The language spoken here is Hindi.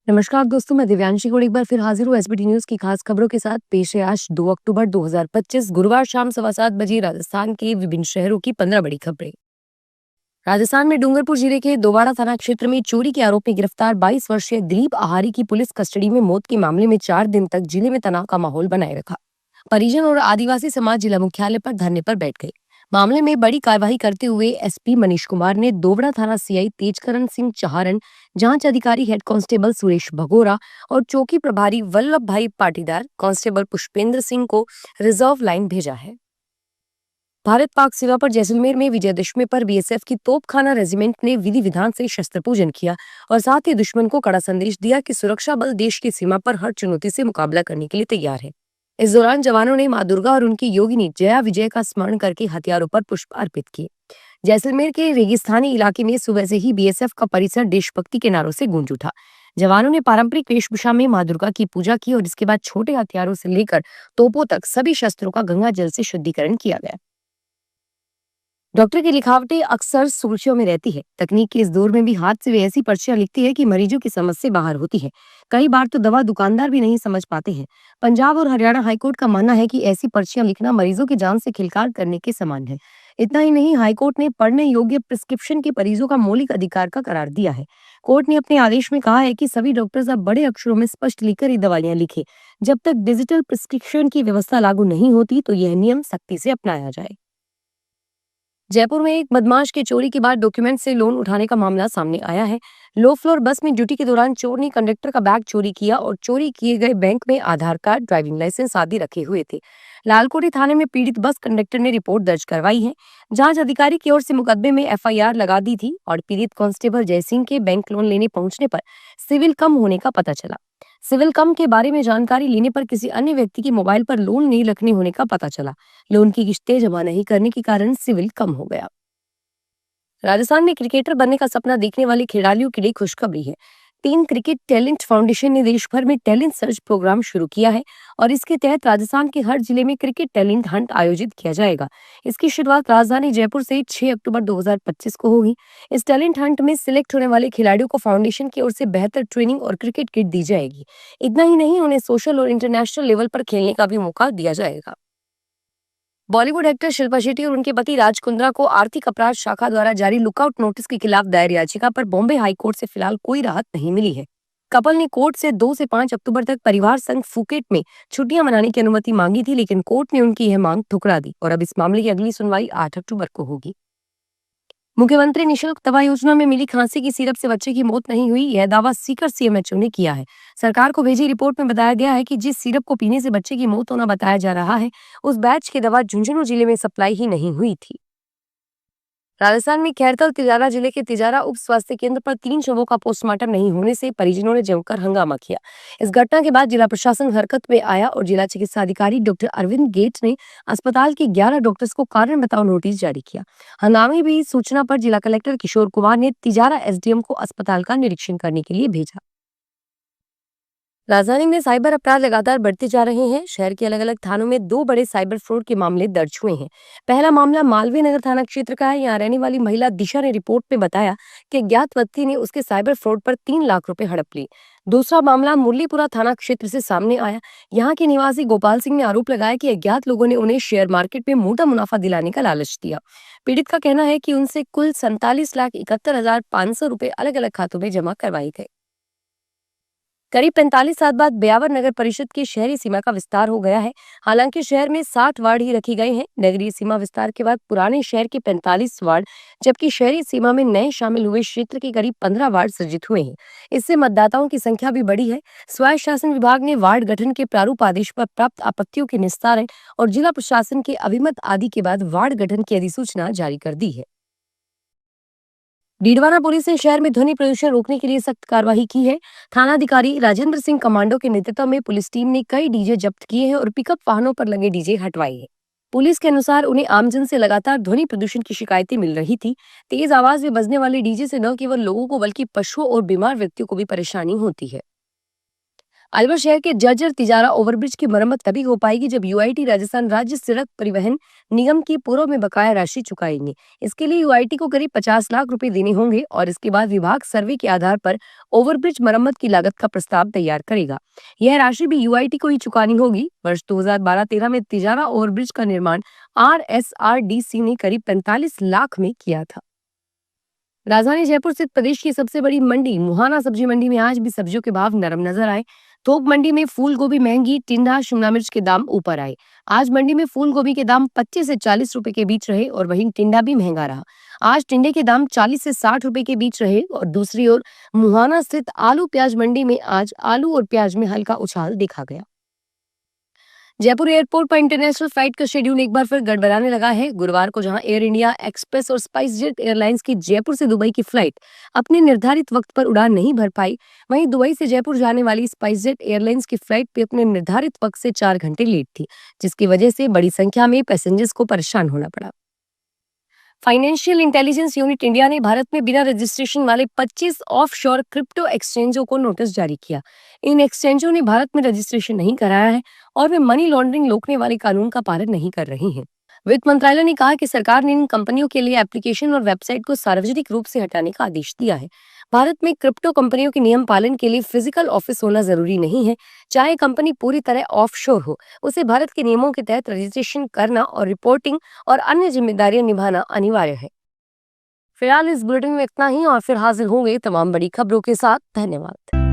नमस्कार दोस्तों, मैं दिव्यांशी गुड़ एक बार फिर हाजिर हूँ एसबीटी न्यूज की खास खबरों के साथ। पेश है आज 2 अक्टूबर 2025 गुरुवार शाम 7:15 राजस्थान के विभिन्न शहरों की 15 बड़ी खबरें। राजस्थान में डूंगरपुर जिले के दोवाड़ा थाना क्षेत्र में चोरी के आरोप में गिरफ्तार 22 वर्षीय दिलीप आहारी की पुलिस कस्टडी में मौत के मामले में 4 दिन तक जिले में तनाव का माहौल बनाए रखा। परिजन और आदिवासी समाज जिला मुख्यालय पर धरने पर बैठ गए। मामले में बड़ी कार्यवाही करते हुए एसपी मनीष कुमार ने दोवड़ा थाना सीआई तेजकरण सिंह चहारन, जांच अधिकारी हेड कांस्टेबल सुरेश भगोरा और चौकी प्रभारी वल्लभ भाई पाटीदार, कांस्टेबल पुष्पेंद्र सिंह को रिजर्व लाइन भेजा है। भारत पाक सीमा पर जैसलमेर में विजयदशमी पर बीएसएफ की तोपखाना रेजिमेंट ने विधि विधान से शस्त्र पूजन किया और साथ ही दुश्मन को कड़ा संदेश दिया कि सुरक्षा बल देश की सीमा पर हर चुनौती से मुकाबला करने के लिए तैयार है। इस दौरान जवानों ने मां दुर्गा और उनकी योगिनी जया विजय का स्मरण करके हथियारों पर पुष्प अर्पित किए। जैसलमेर के रेगिस्तानी इलाके में सुबह से ही बीएसएफ का परिसर देशभक्ति के नारों से गूंज उठा। जवानों ने पारंपरिक वेशभूषा में मां दुर्गा की पूजा की और इसके बाद छोटे हथियारों से लेकर तोपों तक सभी शस्त्रों का गंगा जल से शुद्धिकरण किया गया। डॉक्टर की लिखावटें अक्सर सुर्खियों में रहती है। तकनीक के इस दौर में भी हाथ से वे ऐसी पर्चियां लिखती है कि मरीजों की समझ से बाहर होती है। कई बार तो दवा दुकानदार भी नहीं समझ पाते हैं। पंजाब और हरियाणा हाईकोर्ट का मानना है कि ऐसी पर्चियां लिखना मरीजों की जान से खिलवाड़ करने के समान है। इतना ही नहीं, हाईकोर्ट ने पढ़ने योग्य प्रिस्क्रिप्शन के मरीजों का मौलिक अधिकार का करार दिया है। कोर्ट ने अपने आदेश में कहा है कि सभी डॉक्टर्स अब बड़े अक्षरों में स्पष्ट लिखकर ही दवाइयां लिखें। जब तक डिजिटल प्रिस्क्रिप्शन की व्यवस्था लागू नहीं होती तो यह नियम सख्ती से अपनाया जाए। जयपुर में एक बदमाश के चोरी के बाद डॉक्यूमेंट से लोन उठाने का मामला सामने आया है। लो फ्लोर बस में ड्यूटी के दौरान चोर ने कंडक्टर का बैग चोरी किया और चोरी किए गए बैंक में आधार कार्ड, ड्राइविंग लाइसेंस आदि रखे हुए थे। लालकोटी थाने में पीड़ित बस कंडक्टर ने रिपोर्ट दर्ज करवाई है। जांच अधिकारी की ओर से मुकदमे में एफआईआर लगा दी थी और पीड़ित कांस्टेबल जयसिंह के बैंक लोन लेने पहुंचने पर सिविल कम होने का पता चला। सिविल कम के बारे में जानकारी लेने पर किसी अन्य व्यक्ति के मोबाइल पर लोन नहीं रखने होने का पता चला। लोन की किस्तें जमा नहीं करने के कारण सिविल कम हो गया। राजस्थान में क्रिकेटर बनने का सपना देखने वाले खिलाड़ियों के लिए खुशखबरी है। 3 क्रिकेट टैलेंट फाउंडेशन ने देश भर में टैलेंट सर्च प्रोग्राम शुरू किया है और इसके तहत राजस्थान के हर जिले में क्रिकेट टैलेंट हंट आयोजित किया जाएगा। इसकी शुरुआत राजधानी जयपुर से 6 अक्टूबर 2025 को होगी। इस टैलेंट हंट में सिलेक्ट होने वाले खिलाड़ियों को फाउंडेशन की ओर से बेहतर ट्रेनिंग और क्रिकेट किट दी जाएगी। इतना ही नहीं, उन्हें सोशल और इंटरनेशनल लेवल पर खेलने का भी मौका दिया जाएगा। बॉलीवुड एक्टर शिल्पा शेट्टी और उनके पति राज कुंद्रा को आर्थिक अपराध शाखा द्वारा जारी लुकआउट नोटिस के खिलाफ दायर याचिका पर बॉम्बे हाईकोर्ट से फिलहाल कोई राहत नहीं मिली है। कपल ने कोर्ट से 2 से 5 अक्टूबर तक परिवार संग फुकेट में छुट्टियां मनाने की अनुमति मांगी थी, लेकिन कोर्ट ने उनकी यह मांग ठुकरा दी और अब इस मामले की अगली सुनवाई 8 अक्टूबर को होगी। मुख्यमंत्री निशुल्क दवा योजना में मिली खांसी की सिरप से बच्चे की मौत नहीं हुई, यह दावा सीकर सीएमएचओ ने किया है। सरकार को भेजी रिपोर्ट में बताया गया है कि जिस सिरप को पीने से बच्चे की मौत होना बताया जा रहा है, उस बैच की दवा झुंझुनू जिले में सप्लाई ही नहीं हुई थी। राजस्थान में खैरथल तिजारा जिले के तिजारा उप स्वास्थ्य केंद्र पर 3 शवों का पोस्टमार्टम नहीं होने से परिजनों ने जमकर हंगामा किया। इस घटना के बाद जिला प्रशासन हरकत में आया और जिला चिकित्सा अधिकारी डॉक्टर अरविंद गेट ने अस्पताल के 11 डॉक्टर्स को कारण बताओ नोटिस जारी किया। हंगामे की सूचना पर जिला कलेक्टर किशोर कुमार ने तिजारा एसडीएम को अस्पताल का निरीक्षण करने के लिए भेजा। राजधानी में साइबर अपराध लगातार बढ़ते जा रहे हैं। शहर के अलग अलग थानों में 2 बड़े साइबर फ्रॉड के मामले दर्ज हुए हैं। पहला मामला मालवीय नगर थाना क्षेत्र का है। यहाँ रहने वाली महिला दिशा ने रिपोर्ट में बताया कि अज्ञात व्यक्ति ने उसके साइबर फ्रॉड पर 3 लाख रुपए हड़प लिए। दूसरा मामला मुरलीपुरा थाना क्षेत्र से सामने आया। यहाँ के निवासी गोपाल सिंह ने आरोप लगाया कि अज्ञात लोगों ने उन्हें शेयर मार्केट में मोटा मुनाफा दिलाने का लालच दिया। पीड़ित का कहना है कि उनसे कुल 47,71,500 रुपए अलग अलग खातों में जमा करवाए गए। करीब 45 साल बाद ब्यावर नगर परिषद की शहरी सीमा का विस्तार हो गया है। हालांकि शहर में 60 वार्ड ही रखे गए हैं। नगरीय सीमा विस्तार के बाद पुराने शहर के 45 वार्ड, जबकि शहरी सीमा में नए शामिल हुए क्षेत्र के करीब 15 वार्ड सृजित हुए हैं। इससे मतदाताओं की संख्या भी बढ़ी है। स्वायत्त शासन विभाग ने वार्ड गठन के प्रारूप आदेश पर प्राप्त आपत्तियों के निस्तारण और जिला प्रशासन के अभिमत आदि के बाद वार्ड गठन की अधिसूचना जारी कर दी है। डीडवाना पुलिस ने शहर में ध्वनि प्रदूषण रोकने के लिए सख्त कार्रवाई की है। थानाधिकारी राजेंद्र सिंह कमांडो के नेतृत्व में पुलिस टीम ने कई डीजे जब्त किए हैं और पिकअप वाहनों पर लगे डीजे हटवाए हैं। पुलिस के अनुसार उन्हें आमजन से लगातार ध्वनि प्रदूषण की शिकायतें मिल रही थी। तेज आवाज में बजने वाले डीजे से न केवल लोगों को बल्कि पशुओं और बीमार व्यक्तियों को भी परेशानी होती है। अलवर शहर के जर्जर तिजारा ओवरब्रिज की मरम्मत तभी हो पाएगी जब यूआईटी राजस्थान राज्य सड़क परिवहन निगम की पूर्व में बकाया राशि चुकाएंगे। इसके लिए यूआईटी को करीब 50 लाख रुपए देने होंगे और इसके बाद विभाग सर्वे के आधार पर ओवरब्रिज मरम्मत की लागत का प्रस्ताव तैयार करेगा। यह राशि भी यूआईटी को ही चुकानी होगी। वर्ष 2012-13 में तिजारा ओवरब्रिज का निर्माण आरएसआरडीसी ने करीब 45 लाख में किया था। राजधानी जयपुर स्थित प्रदेश की सबसे बड़ी मंडी मुहाना सब्जी मंडी में आज भी सब्जियों के भाव नरम नजर आए। थोक मंडी में फूल गोभी महंगी, टिंडा शिमला मिर्च के दाम ऊपर आए। आज मंडी में फूल गोभी के दाम 25 से 40 रुपए के बीच रहे और वहीं टिंडा भी महंगा रहा। आज टिंडे के दाम 40 से 60 रुपए के बीच रहे और दूसरी ओर मुहाना स्थित आलू प्याज मंडी में आज आलू और प्याज में हल्का उछाल देखा गया। जयपुर एयरपोर्ट पर इंटरनेशनल फ्लाइट का शेड्यूल एक बार फिर गड़बड़ाने लगा है। गुरुवार को जहां एयर इंडिया, एक्सप्रेस और स्पाइस जेट एयरलाइंस की जयपुर से दुबई की फ्लाइट अपने निर्धारित वक्त पर उड़ान नहीं भर पाई, वहीं दुबई से जयपुर जाने वाली स्पाइस जेट एयरलाइंस की फ्लाइट भी अपने निर्धारित वक्त से 4 घंटे लेट थी, जिसकी वजह से बड़ी संख्या में पैसेंजर्स को परेशान होना पड़ा। फाइनेंशियल इंटेलिजेंस यूनिट इंडिया ने भारत में बिना रजिस्ट्रेशन वाले 25 ऑफशोर क्रिप्टो एक्सचेंजों को नोटिस जारी किया। इन एक्सचेंजों ने भारत में रजिस्ट्रेशन नहीं कराया है और वे मनी लॉन्ड्रिंग रोकने वाले कानून का पालन नहीं कर रही हैं। वित्त मंत्रालय ने कहा कि सरकार ने इन कंपनियों के लिए एप्लीकेशन और वेबसाइट को सार्वजनिक रूप से हटाने का आदेश दिया है। भारत में क्रिप्टो कंपनियों के नियम पालन के लिए फिजिकल ऑफिस होना जरूरी नहीं है। चाहे कंपनी पूरी तरह ऑफशोर हो, उसे भारत के नियमों के तहत रजिस्ट्रेशन करना और रिपोर्टिंग और अन्य जिम्मेदारियां निभाना अनिवार्य है। फिलहाल इस बुलेटिन में इतना ही और फिर हाजिर होंगे तमाम बड़ी खबरों के साथ। धन्यवाद।